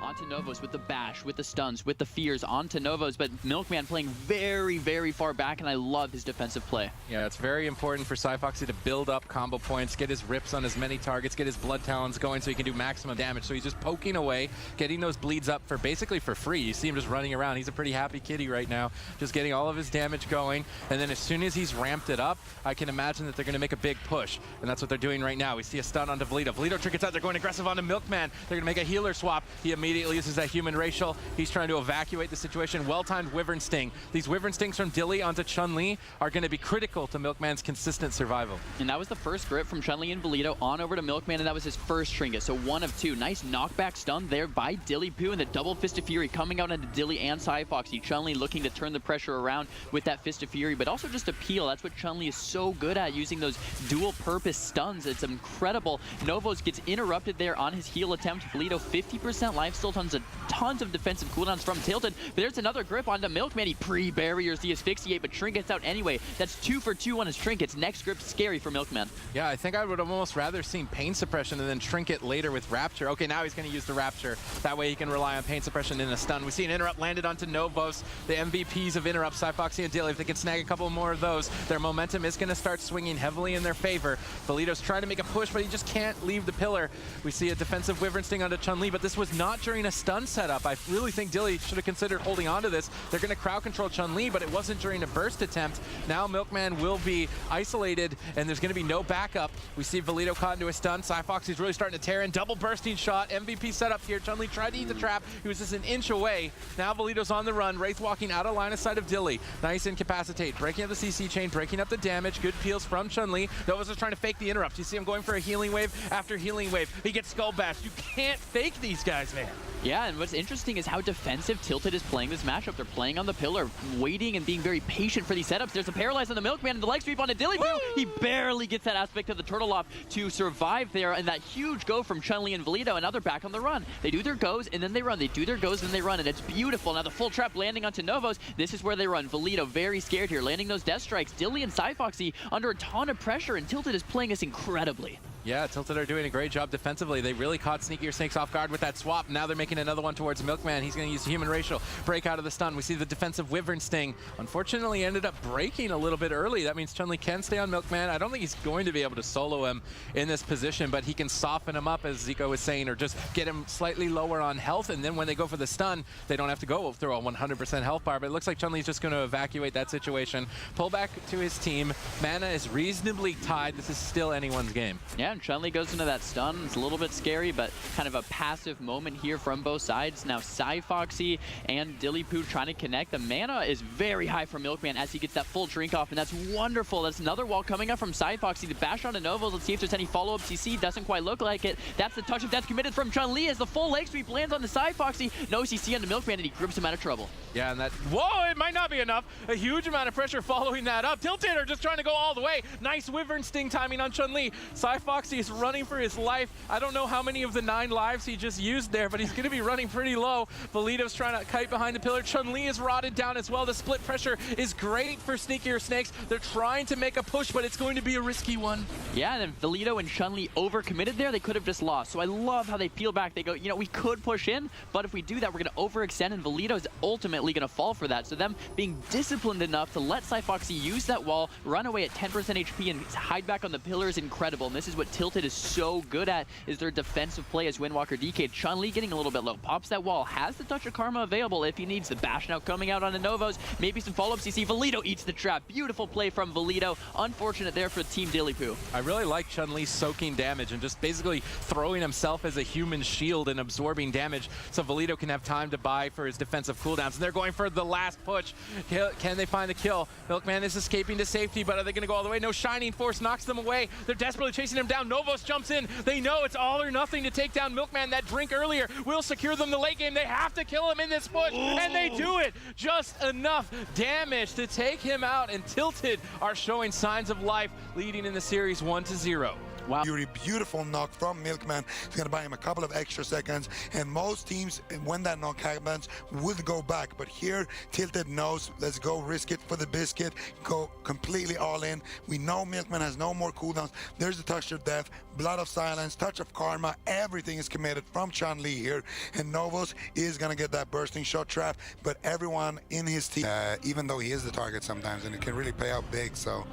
onto Novos with the bash, with the stuns, with the fears onto Novos, but Milkman playing very, very far back, and I love his defensive play. Yeah, it's very important for Cyfoxy to build up combo points, get his rips on as many targets, get his blood talons going so he can do maximum damage. So he's just poking away, getting those bleeds up for basically for free. You see him just running around. He's a pretty happy kitty right now, just getting all of his damage going. And then as soon as he's ramped it up, I can imagine that they're going to make a big push. And that's what they're doing right now. We see a stun onto Valido. Valido triggers out. They're going aggressive onto Milkman. They're going to make a healer swap. He immediately uses that human racial. He's trying to evacuate the situation. Well-timed Wyvern Sting. These Wyvern Stings from Dilly onto Chun-Li are going to be critical to Milkman's consistent survival. And that was the first grip from Chun-Li and Valido on over to Milkman, and that was his first trinket. So 1 of 2. Nice knockback stun there by Dilly Poo, and the double Fist of Fury coming out into Dilly and Cyfoxy. Chun-Li looking to turn the pressure around with that Fist of Fury, but also just appeal. That's what Chun-Li is so good at, using those dual-purpose stuns. It's incredible. Novos gets interrupted there on his heal attempt. Valido 50% life, still tons of defensive cooldowns from Tilted. But there's another grip onto Milkman. He pre-barriers the asphyxiate, but trinkets out anyway. That's 2 for 2 on his trinkets. Next grip scary for Milkman. Yeah, I think I would have almost rather seen pain suppression and then trinket later with Rapture. Okay, now he's going to use the Rapture. That way he can rely on pain suppression in a stun. We see an interrupt landed onto Novos, the MVPs of interrupt, Cyfoxy and Dilly. If they can snag a couple more of those, their momentum is going to start swinging heavily in their favor. Valido's trying to make a push, but he just can't leave the pillar. We see a defensive Wyvern Sting onto Chun-Li, but this was not during a stun setup. I really think Dilly should have considered holding on to this. They're going to crowd control Chun-Li, but it wasn't during a burst attempt. Now Milkman will be isolated, and there's going to be no backup. We see Valido caught into a stun. Cyfoxy's really starting to tear in. Double bursting shot. MVP setup here. Chun-Li tried to eat the trap. He was just an inch away. Now Valido's on the run. Wraith walking out of line of sight of Dilly. Nice incapacitate. Breaking up the CC chain, breaking up the damage. Good peels from Chun-Li. Novos is trying to fake the interrupt. You see him going for a healing wave after healing wave. He gets skull bashed. You can't fake these guys, man. Yeah, and what's interesting is how defensive Tilted is playing this matchup. They're playing on the pillar, waiting and being very patient for these setups. There's a paralyze on the Milkman and the leg sweep on a Dilly Poo. He barely gets that aspect of the turtle off to survive there, and that huge go from Chun-Li and Valido, and now they're back on the run. They do their goes, and then they run. They do their goes, and then they run, and it's beautiful. Now the full trap landing onto Novos. This is where they run. Valido very scared here, landing those death strikes. Dilly and Cyfoxy under a ton of pressure, and Tilted is playing this incredibly. Yeah, Tilted are doing a great job defensively. They really caught Sneakier Snakes off guard with that swap. Now they're making another one towards Milkman. He's going to use the human racial, break out of the stun. We see the defensive Wyvern Sting. Unfortunately, ended up breaking a little bit early. That means Chun-Li can stay on Milkman. I don't think he's going to be able to solo him in this position, but he can soften him up, as Zico was saying, or just get him slightly lower on health. And then when they go for the stun, they don't have to go through a 100% health bar. But it looks like Chun-Li's just going to evacuate that situation. Pull back to his team. Mana is reasonably tied. This is still anyone's game. Yeah, and Chun-Li goes into that stun. It's a little bit scary, but kind of a passive moment here from both sides. Now Cyfoxy and Dilly Poo trying to connect. The mana is very high for Milkman as he gets that full drink off, and that's wonderful. That's another wall coming up from Cyfoxy. The bash onto Novos. Let's see if there's any follow-up CC. Doesn't quite look like it. That's the touch of death committed from Chun-Li as the full leg sweep lands on the Cyfoxy. No CC on the Milkman, and he grips him out of trouble. Yeah, and that, whoa, it might not be enough. A huge amount of pressure following that up. Tilted are just trying to go all the way. Nice Wyvern Sting timing on Chun-Li. Cyfoxy is running for his life. I don't know how many of the 9 lives he just used there, but he's going to be running pretty low. Valido's trying to kite behind the pillar. Chun-Li is rotted down as well. The split pressure is great for Sneakier Snakes. They're trying to make a push, but it's going to be a risky one. Yeah, and then Valido and Chun-Li overcommitted there. They could have just lost. So I love how they peel back. They go, you know, we could push in, but if we do that, we're going to overextend, and Valido's ultimately going to fall for that. So them being disciplined enough to let Cyfoxy use that wall, run away at 10% HP, and hide back on the pillar is incredible. And this is what Tilted is so good at, is their defensive play as Windwalker DK. Chun-Li getting a little bit low, pops that wall, has the touch of karma available if he needs. The bash now coming out on the Novos, maybe some follow-up CC. Valido eats the trap. Beautiful play from Valido. Unfortunate there for Team Dilly Poo. I really like Chun-Li soaking damage and just basically throwing himself as a human shield and absorbing damage so Valido can have time to buy for his defensive cooldowns. And they're going for the last push. Can they find the kill? Milkman is escaping to safety, but are they going to go all the way? No, Shining Force knocks them away. They're desperately chasing him down. Novos jumps in. They know it's all or nothing to take down Milkman. That drink earlier will secure them the late game. They have to kill him in this push, and they do it. Just enough damage to take him out, and Tilted are showing signs of life, leading in the series 1-0. Wow. Beautiful knock from Milkman. It's going to buy him a couple of extra seconds. And most teams, when that knock happens, would go back. But here, Tilted knows, let's go risk it for the biscuit. Go completely all in. We know Milkman has no more cooldowns. There's the touch of death, blood of silence, touch of karma. Everything is committed from Chun-Li here. And Novos is going to get that bursting shot trap. But everyone in his team, even though he is the target sometimes, and it can really pay out big. So.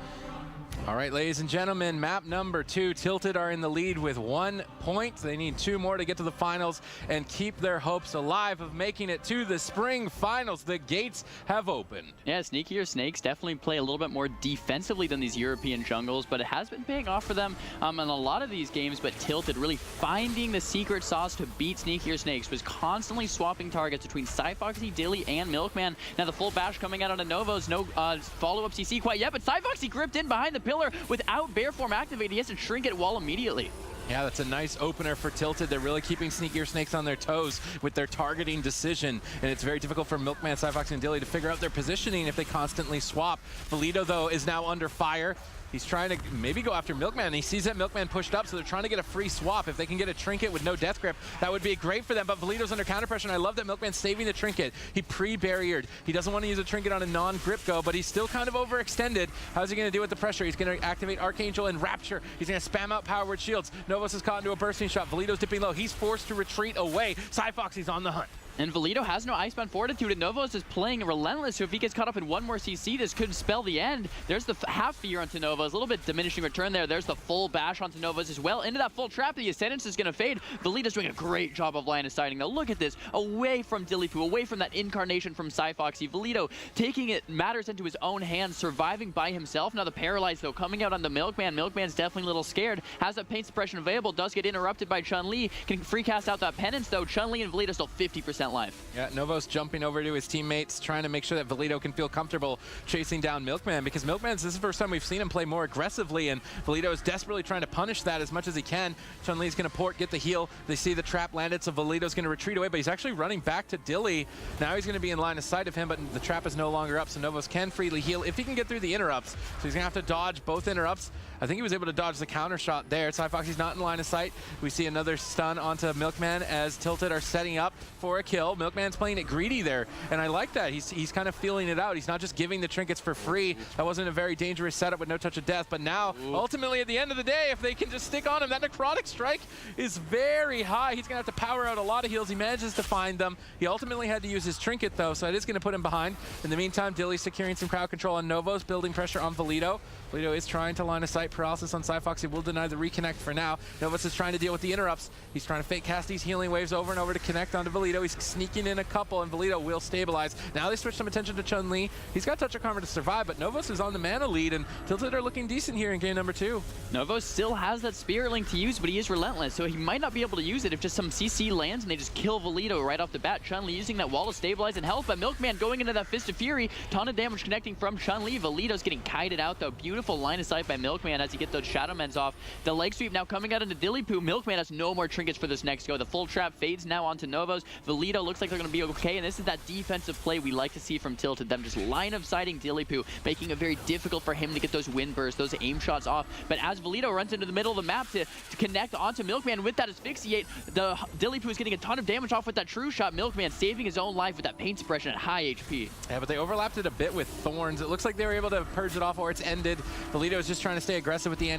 All right, ladies and gentlemen, map number 2. Tilted are in the lead with 1 point. They need 2 more to get to the finals and keep their hopes alive of making it to the spring finals. The gates have opened. Yeah, Sneakier Snakes definitely play a little bit more defensively than these European jungles, but it has been paying off for them in a lot of these games. But Tilted really finding the secret sauce to beat Sneakier Snakes, was constantly swapping targets between Cyfoxy, Dilly, and Milkman. Now the full bash coming out on the Novos. No follow-up CC quite yet, but Cyfoxy gripped in behind the pillar without bear form activated. He has to trinket wall immediately. Yeah, that's a nice opener for Tilted. They're really keeping Sneakier Snakes on their toes with their targeting decision, and it's very difficult for Milkman, Cyfoxy, and Dilly to figure out their positioning if they constantly swap. Valido, though, is now under fire. He's trying to maybe go after Milkman, and he sees that Milkman pushed up, so they're trying to get a free swap. If they can get a trinket with no death grip, that would be great for them, but Valido's under counter pressure, and I love that Milkman's saving the trinket. He pre-barriered. He doesn't want to use a trinket on a non-grip go, but he's still kind of overextended. How's he going to deal with the pressure? He's going to activate Archangel and Rapture. He's going to spam out Power Shields. Novos is caught into a bursting shot. Valido's dipping low. He's forced to retreat away. Cyfoxy's on the hunt. And Valido has no Icebound Fortitude, and Novos is playing Relentless, so if he gets caught up in 1 more CC, this could spell the end. There's the half fear onto Novos, a little bit diminishing return there. There's the full bash onto Novos as well. Into that full trap, the Ascendance is going to fade. Valido's doing a great job of line of sighting. Now look at this, away from Dillypoo, away from that incarnation from Cyfoxy. Valido taking it matters into his own hands, surviving by himself. Now the Paralyzed, though, coming out on the Milkman. Milkman's definitely a little scared, has that paint suppression available, does get interrupted by Chun-Li. Can free cast out that Penance, though. Chun-Li and Valido still 50% life. Yeah, Novos jumping over to his teammates, trying to make sure that Valido can feel comfortable chasing down Milkman, because Milkman's, this is the first time we've seen him play more aggressively, and Valido is desperately trying to punish that as much as he can. Chun-Li's going to port, get the heal. They see the trap landed, so Valido's going to retreat away, but he's actually running back to Dilly. Now he's going to be in line of sight of him, but the trap is no longer up, so Novos can freely heal if he can get through the interrupts. So he's going to have to dodge both interrupts. I think he was able to dodge the counter shot there. Cyfoxy's not in line of sight. We see another stun onto Milkman as Tilted are setting up for a kill. Milkman's playing it greedy there, and I like that. He's kind of feeling it out. He's not just giving the trinkets for free. That wasn't a very dangerous setup with no touch of death, but now, ultimately, at the end of the day, if they can just stick on him, that necrotic strike is very high. He's going to have to power out a lot of heals. He manages to find them. He ultimately had to use his trinket, though, so it is going to put him behind. In the meantime, Dilly's securing some crowd control on Novos, building pressure on Valido. Valido is trying to line of sight paralysis on Cyfoxy. Will deny the reconnect for now. Novos is trying to deal with the interrupts. He's trying to fake cast these healing waves over and over to connect onto Valido. He's sneaking in a couple, and Valido will stabilize. Now they switch some attention to Chun-Li. He's got Touch of Karma to survive, but Novos is on the mana lead, and Tilted are looking decent here in game number 2. Novos still has that Spirit Link to use, but he is Relentless, so he might not be able to use it if just some CC lands and they just kill Valido right off the bat. Chun-Li using that wall to stabilize and help, but Milkman going into that Fist of Fury. Ton of damage connecting from Chun-Li. Valido's getting kited out, though. Beautiful line of sight by Milkman as he gets those Shadow Mens off. The leg sweep now coming out into Dillypoo. Milkman has no more trinkets for this next go. The full trap fades now onto Novos. Valido looks like they're going to be okay, and this is that defensive play we like to see from Tilted. Them just line of sighting Dillypoo, making it very difficult for him to get those wind bursts, those aim shots off. But as Valido runs into the middle of the map to connect onto Milkman with that asphyxiate, the Dillypoo is getting a ton of damage off with that true shot. Milkman saving his own life with that paint suppression at high HP. Yeah, but they overlapped it a bit with Thorns. It looks like they were able to purge it off, or it's ended. Valido is just trying to stay aggressive with the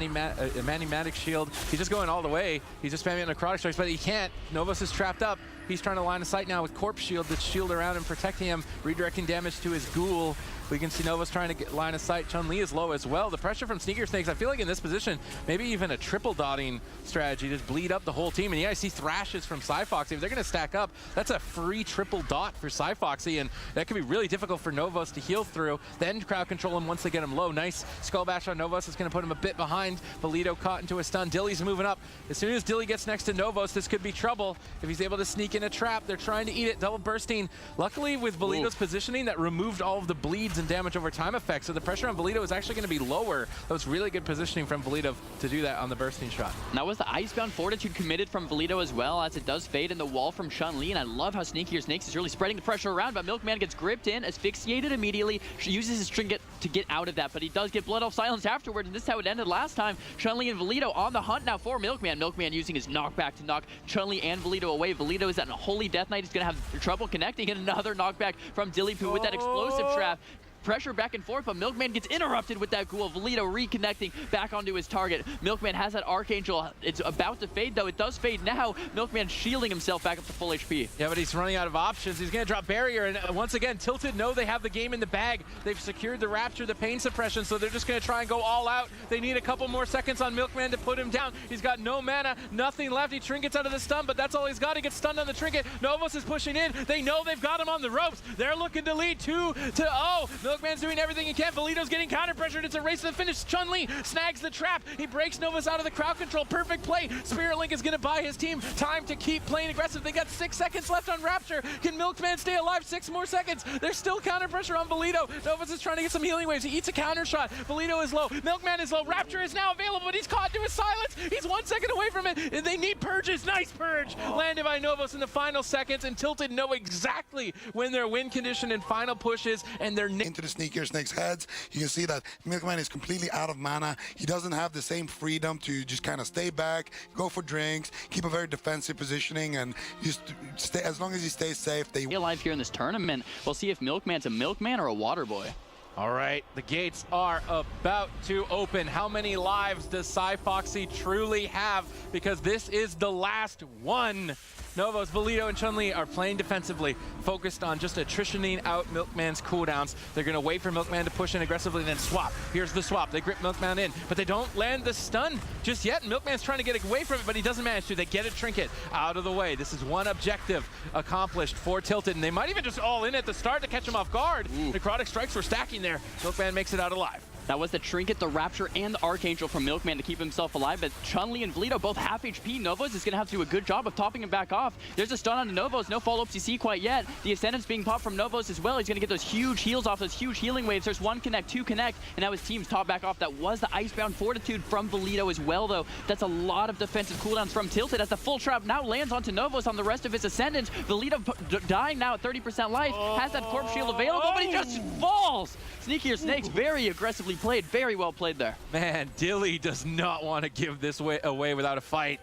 Manimatic Shield. He's just going all the way. He's just spamming necrotic strikes, but he can't. Novos is trapped up. He's trying to line of sight now with Corpse Shield that's shield around him, protecting him, redirecting damage to his ghoul. We can see Novos trying to get line of sight. Chun-Li is low as well. The pressure from Sneakier Snakes, I feel like in this position, maybe even a triple dotting strategy, just bleed up the whole team. And yeah, I see thrashes from Cyfoxy. If they're going to stack up, that's a free triple dot for Cyfoxy, and that could be really difficult for Novos to heal through. Then crowd control him once they get him low. Nice skull bash on Novos. It's going to put him a bit behind. Valido caught into a stun. Dilly's moving up. As soon as Dilly gets next to Novos, this could be trouble. If he's able to sneak in a trap, they're trying to eat it. Double bursting. Luckily, with Valido's positioning, that removed all of the bleeds and damage over time effect, so the pressure on Valido is actually going to be lower. That was really good positioning from Valido to do that on the bursting shot. Now was the Icebound Fortitude committed from Valido as well, as it does fade in the wall from Chun-Li, and I love how Sneakier Snakes is really spreading the pressure around, but Milkman gets gripped in, asphyxiated immediately, uses his trinket to get out of that, but he does get Blood Elf silenced afterwards, and this is how it ended last time. Chun-Li and Valido on the hunt now for Milkman. Milkman using his knockback to knock Chun-Li and Valido away. Valido is at Unholy Death Knight. He's going to have trouble connecting, and another knockback from Dillypoo with that explosive trap. Pressure back and forth, but Milkman gets interrupted with that ghoul. Valido reconnecting back onto his target. Milkman has that Archangel. It's about to fade, though. It does fade now. Milkman shielding himself back up to full HP. Yeah, but he's running out of options. He's going to drop Barrier, and once again, Tilted know they have the game in the bag. They've secured the Rapture, the Pain Suppression, so they're just going to try and go all out. They need a couple more seconds on Milkman to put him down. He's got no mana, nothing left. He trinkets out of the stun, but that's all he's got. He gets stunned on the trinket. Novos is pushing in. They know they've got him on the ropes. They're looking to lead 2-0. Milkman's doing everything he can. Valido's getting counter-pressured. It's a race to the finish. Chun-Li snags the trap. He breaks Novos out of the crowd control. Perfect play. Spirit Link is going to buy his team time to keep playing aggressive. They got 6 seconds left on Rapture. Can Milkman stay alive? 6 more seconds. There's still counter-pressure on Valido. Novos is trying to get some healing waves. He eats a counter shot. Valido is low. Milkman is low. Rapture is now available, but he's caught to his silence. He's 1 second away from it. And they need purges. Nice purge. Landed by Novos in the final seconds, and Tilted know exactly when their win condition and final push is, and they're into the Sneakier Snake's heads. You can see that Milkman is completely out of mana. He doesn't have the same freedom to just kind of stay back, go for drinks, keep a very defensive positioning, and just stay. As long as he stays safe, they Alive here in this tournament. We'll see if Milkman's a Milkman or a water boy. All right, the gates are about to open. How many lives does Foxy truly have? Because this is the last one. Novos, Valido, and Chun-Li are playing defensively, focused on just attritioning out Milkman's cooldowns. They're going to wait for Milkman to push in aggressively and then swap. Here's the swap. They grip Milkman in, but they don't land the stun just yet. Milkman's trying to get away from it, but he doesn't manage to. They get a trinket out of the way. This is one objective accomplished for Tilted, and they might even just all in at the start to catch him off guard. Necrotic strikes were stacking there. Milkman makes it out alive. That was the Trinket, the Rapture, and the Archangel from Milkman to keep himself alive, but Chun-Li and Valido both half HP. Novos is going to have to do a good job of topping him back off. There's a stun on Novos, no follow-up CC quite yet. The Ascendant's being popped from Novos as well. He's going to get those huge heals off, those huge healing waves. There's 1 connect, 2 connect, and now his team's top back off. That was the Icebound Fortitude from Valido as well, though. That's a lot of defensive cooldowns from Tilted as the full trap now lands onto Novos on the rest of his Ascendants. Valido dying now at 30% life, has that Corpse Shield available, but he just falls! Sneakier Snakes, very aggressively played, very well played there. Man, Dilly does not want to give this away without a fight.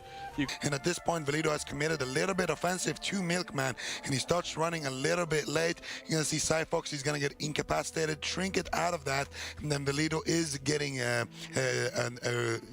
And at this point, Valido has committed a little bit offensive to Milkman, and he starts running a little bit late. You're going to see Fox, he's going to get incapacitated, Trinket out of that, and then Valido is getting,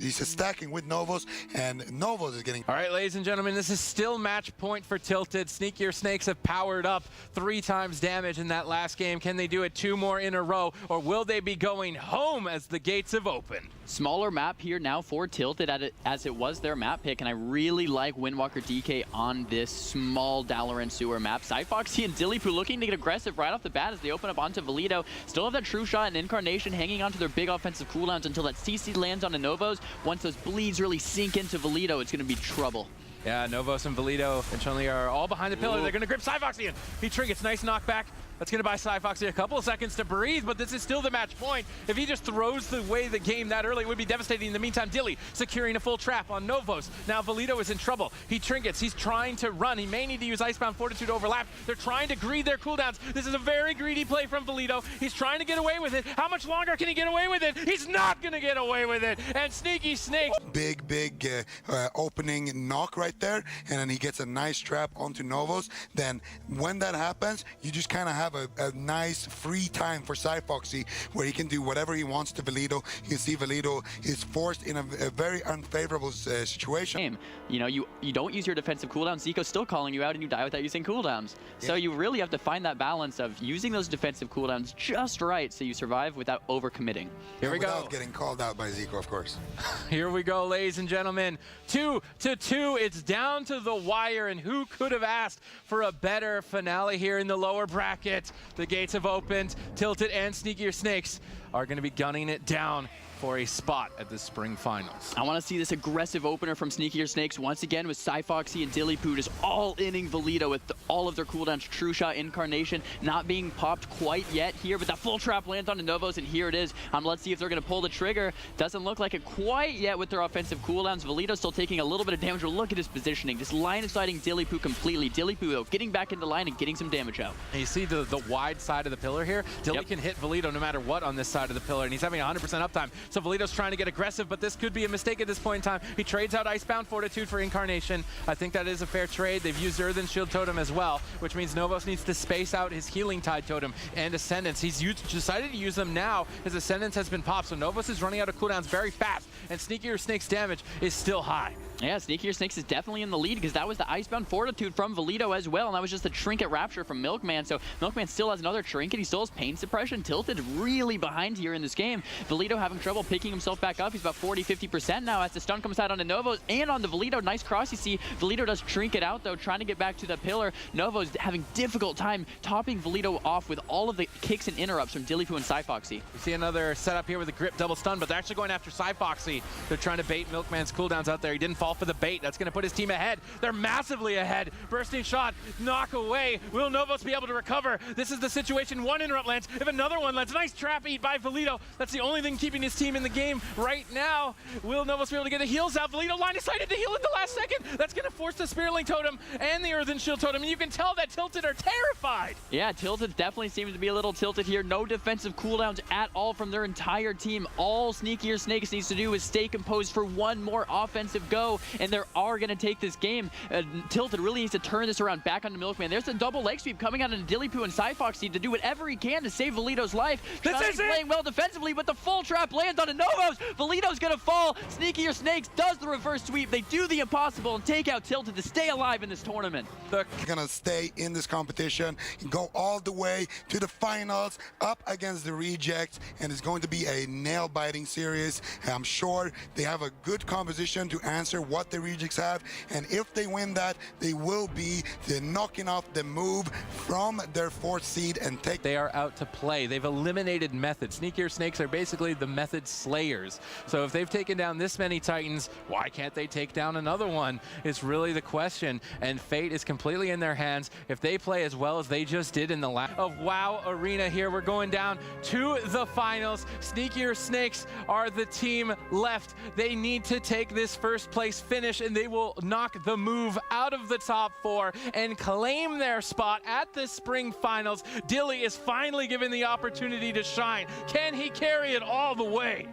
he's stacking with Novos, and Novos is getting... All right, ladies and gentlemen, this is still match point for Tilted. Sneakier Snakes have powered up 3 times damage in that last game. Can they do it 2 more in a row, or will they be going home as the gates have opened? Smaller map here now for Tilted as it was their map pick, and I really like Windwalker DK on this small Dalaran sewer map. Foxy and Dillypoo looking to get aggressive right off the bat as they open up onto Valido. Still have that True Shot and Incarnation hanging onto their big offensive cooldowns until that CC lands on the Novos. Once those bleeds really sink into Valido, it's going to be trouble. Yeah, Novos and Valido and Chun-Li are all behind the pillar. Ooh. They're going to grip Foxy in. He trinkets, nice knockback. That's going to buy Foxy a couple of seconds to breathe, but this is still the match point. If he just throws away the game that early, it would be devastating. In the meantime, Dilly securing a full trap on Novos. Now Valido is in trouble. He trinkets. He's trying to run. He may need to use Icebound Fortitude to overlap. They're trying to greed their cooldowns. This is a very greedy play from Valido. He's trying to get away with it. How much longer can he get away with it? He's not going to get away with it. And Sneaky Snakes. Big opening knock right there, and then he gets a nice trap onto Novos. Then when that happens, you just kind of have a nice free time for Foxy where he can do whatever he wants to Valido. You can see Valido is forced in a very unfavorable situation. You know, you don't use your defensive cooldowns. Zico's still calling you out and you die without using cooldowns. So you really have to find that balance of using those defensive cooldowns just right so you survive without overcommitting. Here we go. Without getting called out by Zico, of course. Here we go, ladies and gentlemen. 2-2. It's down to the wire, and who could have asked for a better finale here in the lower bracket? The gates have opened. Tilted and Sneakier Snakes are going to be gunning it down for a spot at the spring finals. I want to see this aggressive opener from Sneakier Snakes once again with Cyfoxy and Dillypoo just all inning Valido with all of their cooldowns. True Shot, Incarnation not being popped quite yet here, but that full trap lands on Novos, and here it is. Let's see if they're going to pull the trigger. Doesn't look like it quite yet with their offensive cooldowns. Valido's still taking a little bit of damage, but look at his positioning. Just line-of-sighting Dillypoo completely. Dillypoo, though, getting back into line and getting some damage out. And you see the wide side of the pillar here. Dilly can hit Valido no matter what on this side of the pillar, and he's having 100% uptime. So Valido's trying to get aggressive, but this could be a mistake at this point in time. He trades out Icebound Fortitude for Incarnation. I think that is a fair trade. They've used Earthen Shield Totem as well, which means Novos needs to space out his Healing Tide Totem and Ascendance. He's decided to use them now. His Ascendance has been popped, so Novos is running out of cooldowns very fast, and Sneakier Snake's damage is still high. Yeah, Sneakier Snakes is definitely in the lead because that was the Icebound Fortitude from Valido as well, and that was just a Trinket Rapture from Milkman. So Milkman still has another Trinket. He still has Pain Suppression. Tilted really behind here in this game. Valido having trouble picking himself back up. He's about 40-50% now as the stun comes out on the Novos and on the Valido. Nice cross. You see Valido does Trinket out though, trying to get back to the pillar. Novos having difficult time topping Valido off with all of the kicks and interrupts from Dillypoo and Cyfoxy. We see another setup here with a grip double stun, but they're actually going after Cyfoxy. They're trying to bait Milkman's cooldowns out there. He didn't fall for the bait. That's going to put his team ahead. They're massively ahead. Bursting shot, knock away. Will Novos be able to recover? This is the situation. One interrupt lands. If another one lands, nice trap eat by Valido. That's the only thing keeping his team in the game right now. Will Novos be able to get the heals out? Valido line of sighted to heal at the last second. That's going to force the Spearling Totem and the Earthen Shield Totem. And you can tell that Tilted are terrified. Yeah, Tilted definitely seems to be a little tilted here. No defensive cooldowns at all from their entire team. All Sneakier Snakes needs to do is stay composed for one more offensive go, and they're are going to take this game. Tilted really needs to turn this around back onto Milkman. There's the double leg sweep coming out of Dillypoo and Cyfoxy to do whatever he can to save Valido's life. This is playing well defensively, but the full trap lands on Novos. Valido's going to fall. Sneakier Snakes does the reverse sweep. They do the impossible and take out Tilted to stay alive in this tournament. They're going to stay in this competition and go all the way to the finals up against the Rejects, and it's going to be a nail-biting series. I'm sure they have a good composition to answer what the Rejects have, and if they win that, they will be knocking off the move from their 4th seed and take. They are out to play. They've eliminated Method. Sneakier Snakes are basically the Method slayers. So if they've taken down this many Titans, why can't they take down another one? It's really the question, and fate is completely in their hands. If they play as well as they just did in the last of WoW Arena here, we're going down to the finals. Sneakier Snakes are the team left. They need to take this first place finish, and they will knock the move out of the top 4 and claim their spot at the spring finals. Dilly is finally given the opportunity to shine. Can he carry it all the way?